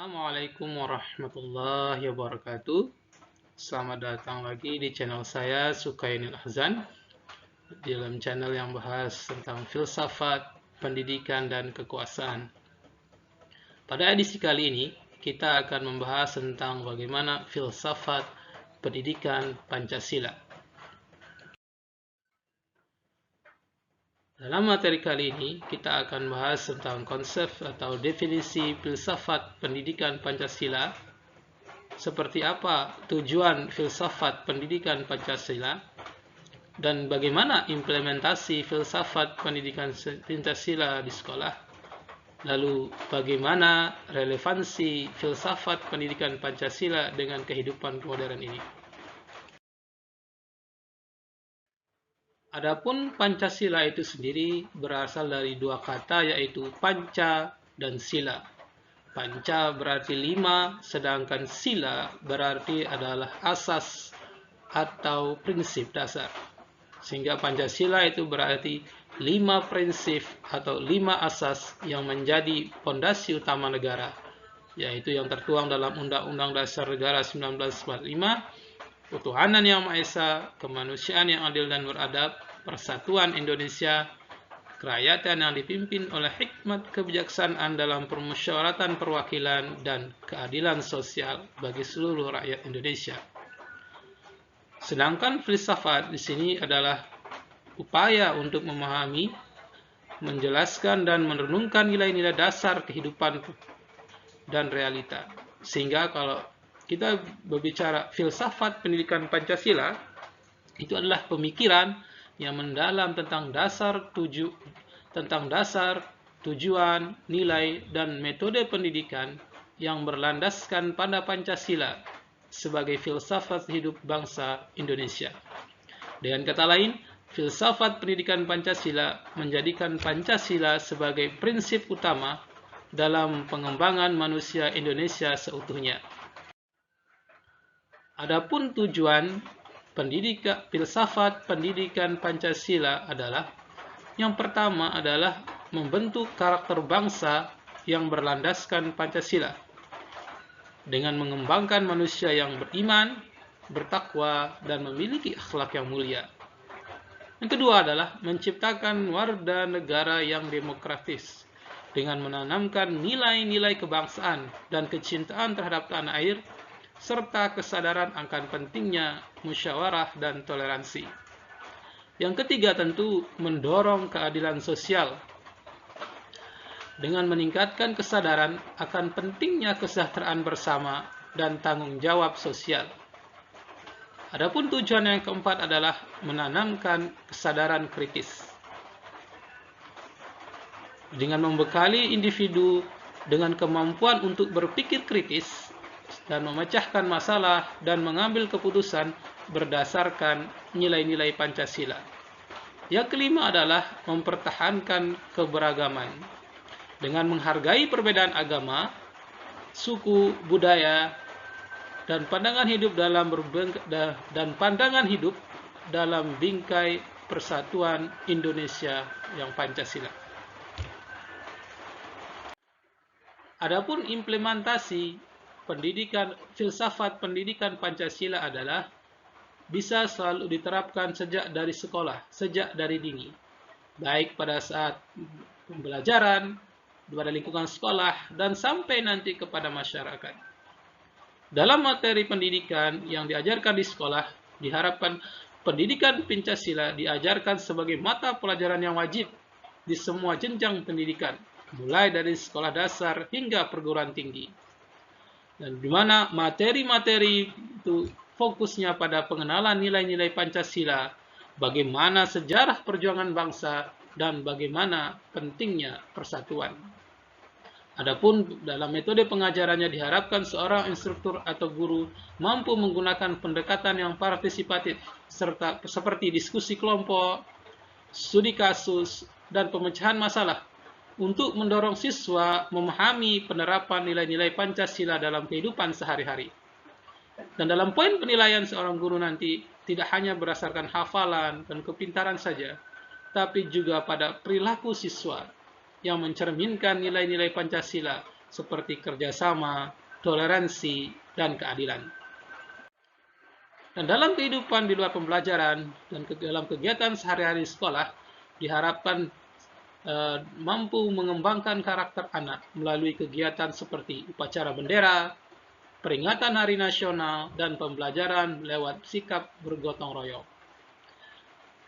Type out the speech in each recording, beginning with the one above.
Assalamualaikum warahmatullahi wabarakatuh. Selamat datang lagi di channel saya Sukainul Ahzan, di dalam channel yang bahas tentang filsafat, pendidikan, dan kekuasaan. Pada edisi kali ini, kita akan membahas tentang bagaimana filsafat pendidikan Pancasila. Dalam materi kali ini, kita akan bahas tentang konsep atau definisi filsafat pendidikan Pancasila, seperti apa tujuan filsafat pendidikan Pancasila, dan bagaimana implementasi filsafat pendidikan Pancasila di sekolah. Lalu, bagaimana relevansi filsafat pendidikan Pancasila dengan kehidupan modern ini. Adapun Pancasila itu sendiri berasal dari dua kata, yaitu panca dan sila. Panca berarti 5, sedangkan sila berarti adalah asas atau prinsip dasar. Sehingga Pancasila itu berarti 5 prinsip atau 5 asas yang menjadi fondasi utama negara, yaitu yang tertuang dalam Undang-Undang Dasar Negara 1945, ketuhanan yang Maha Esa, kemanusiaan yang adil dan beradab, persatuan Indonesia, kerakyatan yang dipimpin oleh hikmat kebijaksanaan dalam permusyawaratan perwakilan, dan keadilan sosial bagi seluruh rakyat Indonesia. Sedangkan filsafat di sini adalah upaya untuk memahami, menjelaskan, dan merenungkan nilai-nilai dasar kehidupan dan realita. Sehingga kalau kita berbicara filsafat pendidikan Pancasila, itu adalah pemikiran yang mendalam tentang dasar, tujuan, nilai, dan metode pendidikan yang berlandaskan pada Pancasila sebagai filsafat hidup bangsa Indonesia. Dengan kata lain, filsafat pendidikan Pancasila menjadikan Pancasila sebagai prinsip utama dalam pengembangan manusia Indonesia seutuhnya. Adapun tujuan filsafat pendidikan Pancasila adalah, yang pertama adalah membentuk karakter bangsa yang berlandaskan Pancasila dengan mengembangkan manusia yang beriman, bertakwa, dan memiliki akhlak yang mulia. Yang kedua adalah menciptakan warga negara yang demokratis dengan menanamkan nilai-nilai kebangsaan dan kecintaan terhadap tanah air, serta kesadaran akan pentingnya musyawarah dan toleransi. Yang ketiga tentu mendorong keadilan sosial dengan meningkatkan kesadaran akan pentingnya kesejahteraan bersama dan tanggung jawab sosial. Adapun tujuan yang keempat adalah menanamkan kesadaran kritis dengan membekali individu dengan kemampuan untuk berpikir kritis dan memecahkan masalah dan mengambil keputusan berdasarkan nilai-nilai Pancasila. Yang kelima adalah mempertahankan keberagaman dengan menghargai perbedaan agama, suku, budaya, dan pandangan hidup dalam bingkai persatuan Indonesia yang Pancasila. Adapun implementasi filsafat pendidikan Pancasila adalah bisa selalu diterapkan sejak dari sekolah, sejak dari dini, baik pada saat pembelajaran, pada lingkungan sekolah, dan sampai nanti kepada masyarakat. Dalam materi pendidikan yang diajarkan di sekolah, diharapkan pendidikan Pancasila diajarkan sebagai mata pelajaran yang wajib di semua jenjang pendidikan, mulai dari sekolah dasar hingga perguruan tinggi. Dan di mana materi-materi itu fokusnya pada pengenalan nilai-nilai Pancasila, bagaimana sejarah perjuangan bangsa, dan bagaimana pentingnya persatuan. Adapun dalam metode pengajarannya diharapkan seorang instruktur atau guru mampu menggunakan pendekatan yang partisipatif seperti diskusi kelompok, studi kasus, dan pemecahan masalah untuk mendorong siswa memahami penerapan nilai-nilai Pancasila dalam kehidupan sehari-hari. Dan dalam poin penilaian seorang guru nanti tidak hanya berdasarkan hafalan dan kepintaran saja, tapi juga pada perilaku siswa yang mencerminkan nilai-nilai Pancasila seperti kerjasama, toleransi, dan keadilan. Dan dalam kehidupan di luar pembelajaran dan dalam kegiatan sehari-hari sekolah, diharapkan mampu mengembangkan karakter anak melalui kegiatan seperti upacara bendera, peringatan Hari Nasional, dan pembelajaran lewat sikap bergotong royong.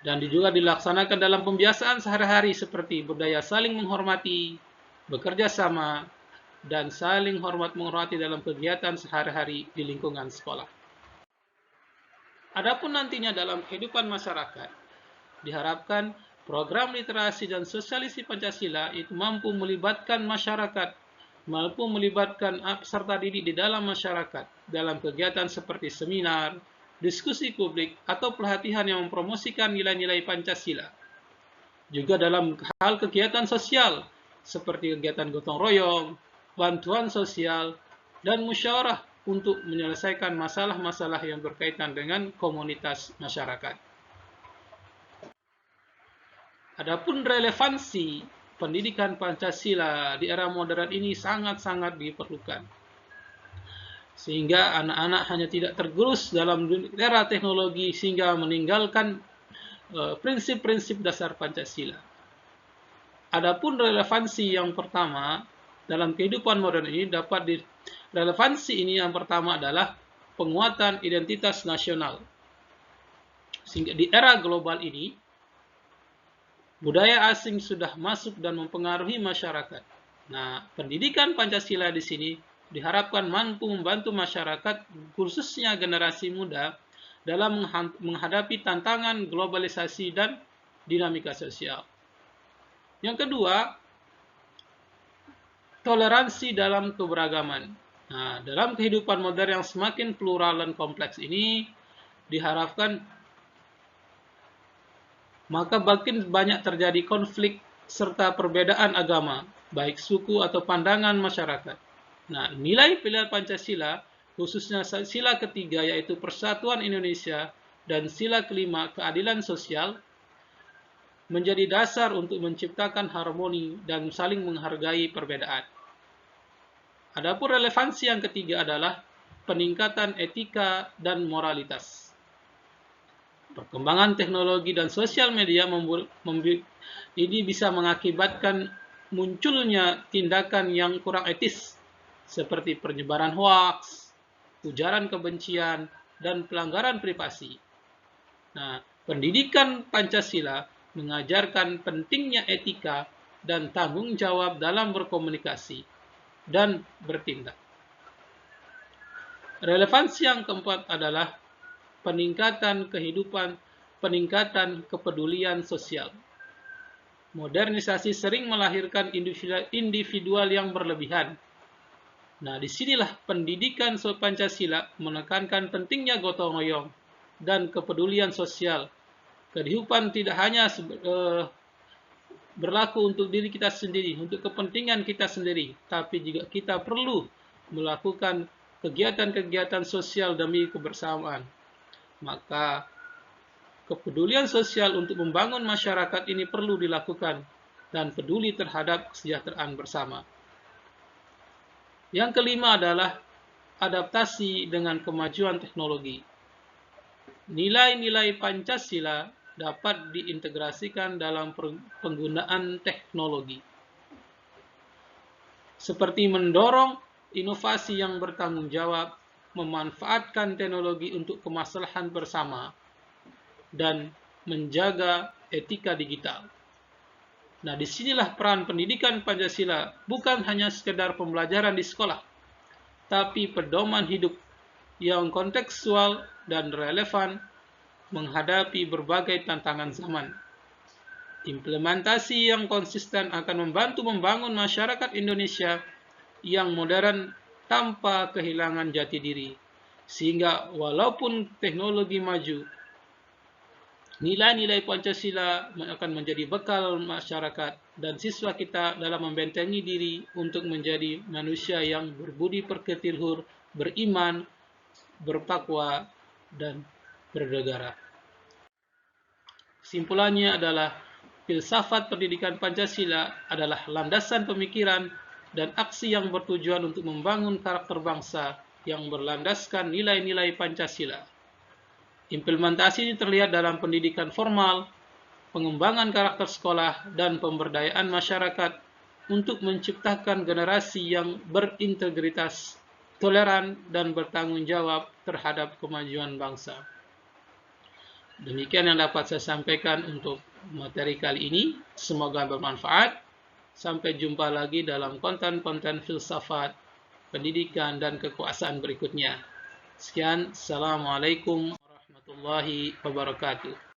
Dan juga dilaksanakan dalam pembiasaan sehari-hari seperti budaya saling menghormati, bekerja sama, dan saling hormat-menghormati dalam kegiatan sehari-hari di lingkungan sekolah. Adapun nantinya dalam kehidupan masyarakat, diharapkan program literasi dan sosialisasi Pancasila itu mampu melibatkan masyarakat, mampu melibatkan peserta didik di dalam masyarakat dalam kegiatan seperti seminar, diskusi publik, atau pelatihan yang mempromosikan nilai-nilai Pancasila. Juga dalam hal kegiatan sosial, seperti kegiatan gotong royong, bantuan sosial, dan musyawarah untuk menyelesaikan masalah-masalah yang berkaitan dengan komunitas masyarakat. Adapun relevansi pendidikan Pancasila di era modern ini sangat-sangat diperlukan. Sehingga anak-anak hanya tidak tergerus dalam era teknologi sehingga meninggalkan prinsip-prinsip dasar Pancasila. Adapun relevansi yang pertama dalam kehidupan modern ini relevansi ini yang pertama adalah penguatan identitas nasional. Sehingga di era global ini, budaya asing sudah masuk dan mempengaruhi masyarakat. Nah, pendidikan Pancasila di sini diharapkan mampu membantu masyarakat, khususnya generasi muda, dalam menghadapi tantangan globalisasi dan dinamika sosial. Yang kedua, toleransi dalam keberagaman. Nah, dalam kehidupan modern yang semakin plural dan kompleks ini, diharapkan maka makin banyak terjadi konflik serta perbedaan agama, baik suku atau pandangan masyarakat. Nah, nilai-nilai Pancasila, khususnya sila ketiga yaitu Persatuan Indonesia dan sila kelima keadilan sosial, menjadi dasar untuk menciptakan harmoni dan saling menghargai perbedaan. Adapun relevansi yang ketiga adalah peningkatan etika dan moralitas. Perkembangan teknologi dan sosial media ini bisa mengakibatkan munculnya tindakan yang kurang etis, seperti penyebaran hoaks, ujaran kebencian, dan pelanggaran privasi. Nah, pendidikan Pancasila mengajarkan pentingnya etika dan tanggung jawab dalam berkomunikasi dan bertindak. Relevansi yang keempat adalah peningkatan kepedulian sosial. Modernisasi sering melahirkan individual yang berlebihan. Nah, disinilah pendidikan Pancasila menekankan pentingnya gotong royong dan kepedulian sosial. Kehidupan tidak hanya berlaku untuk diri kita sendiri, untuk kepentingan kita sendiri, tapi juga kita perlu melakukan kegiatan-kegiatan sosial demi kebersamaan. Maka kepedulian sosial untuk membangun masyarakat ini perlu dilakukan dan peduli terhadap kesejahteraan bersama. Yang kelima adalah adaptasi dengan kemajuan teknologi. Nilai-nilai Pancasila dapat diintegrasikan dalam penggunaan teknologi, seperti mendorong inovasi yang bertanggung jawab, memanfaatkan teknologi untuk kemaslahan bersama, dan menjaga etika digital. Nah, disinilah peran pendidikan Pancasila bukan hanya sekedar pembelajaran di sekolah, tapi pedoman hidup yang kontekstual dan relevan menghadapi berbagai tantangan zaman. Implementasi yang konsisten akan membantu membangun masyarakat Indonesia yang modern tanpa kehilangan jati diri. Sehingga walaupun teknologi maju, nilai-nilai Pancasila akan menjadi bekal masyarakat dan siswa kita dalam membentengi diri untuk menjadi manusia yang berbudi pekerti luhur, beriman, bertakwa, dan bernegara. Kesimpulannya adalah filsafat pendidikan Pancasila adalah landasan pemikiran dan aksi yang bertujuan untuk membangun karakter bangsa yang berlandaskan nilai-nilai Pancasila. Implementasi ini terlihat dalam pendidikan formal, pengembangan karakter sekolah, dan pemberdayaan masyarakat untuk menciptakan generasi yang berintegritas, toleran, dan bertanggung jawab terhadap kemajuan bangsa. Demikian yang dapat saya sampaikan untuk materi kali ini. Semoga bermanfaat. Sampai jumpa lagi dalam konten-konten filsafat, pendidikan, dan kekuasaan berikutnya. Sekian, Assalamualaikum warahmatullahi wabarakatuh.